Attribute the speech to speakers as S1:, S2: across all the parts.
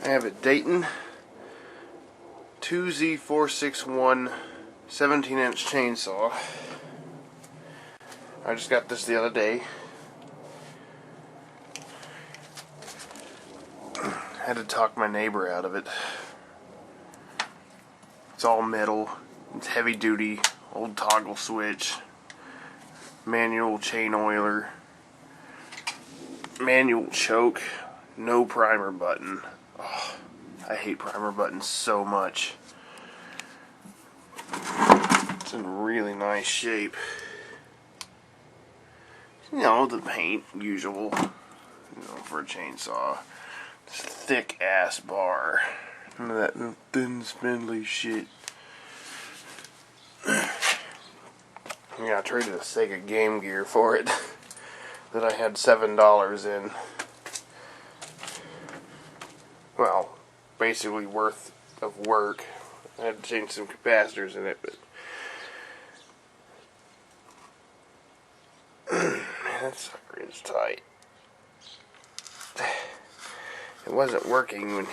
S1: I have a Dayton 2Z461 17-inch chainsaw. I just got this the other day. Had to talk my neighbor out of it. It's all metal. It's heavy duty. Old toggle switch. Manual chain oiler. Manual choke. No primer button. Oh, I hate primer buttons so much. It's in really nice shape. You know, the paint, usual, for a chainsaw. This thick ass bar. None of that thin, spindly shit. Yeah, I traded a Sega gamegear for it that I had $7 in. Well, basically worth of work. I had to change some capacitors in it, but that sucker is tight. It wasn't working when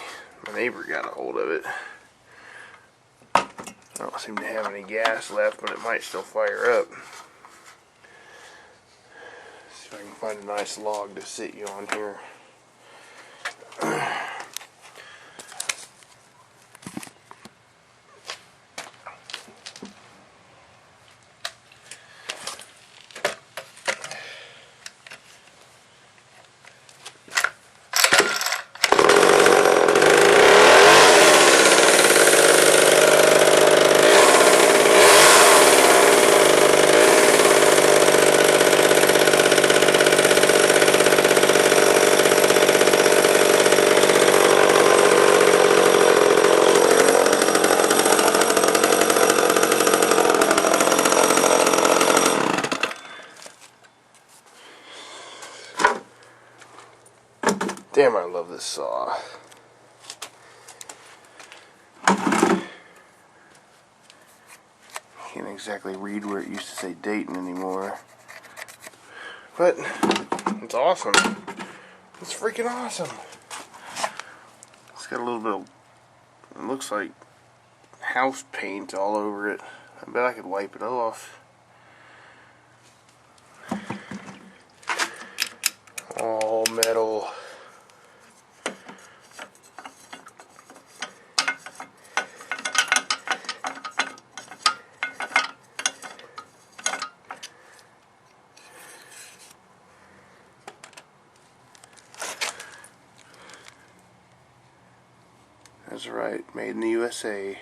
S1: my neighbor got a hold of it. I don't seem to have any gas left, but it might still fire up. See if I can find a nice log to sit you on here. Damn, I love this saw. Can't exactly read where it used to say Dayton anymore. But it's awesome. It's freaking awesome. It's got a little bit of, it looks like house paint all over it. I bet I could wipe it off. All metal. That's right, made in the USA.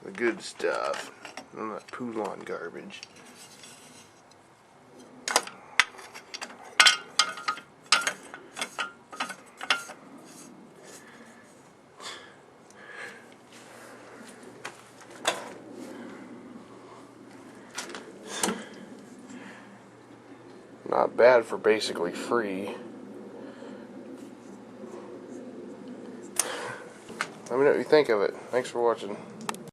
S1: The good stuff. None of that Poulon garbage. Not bad for basically free. Let me know what you think of it. Thanks for watching.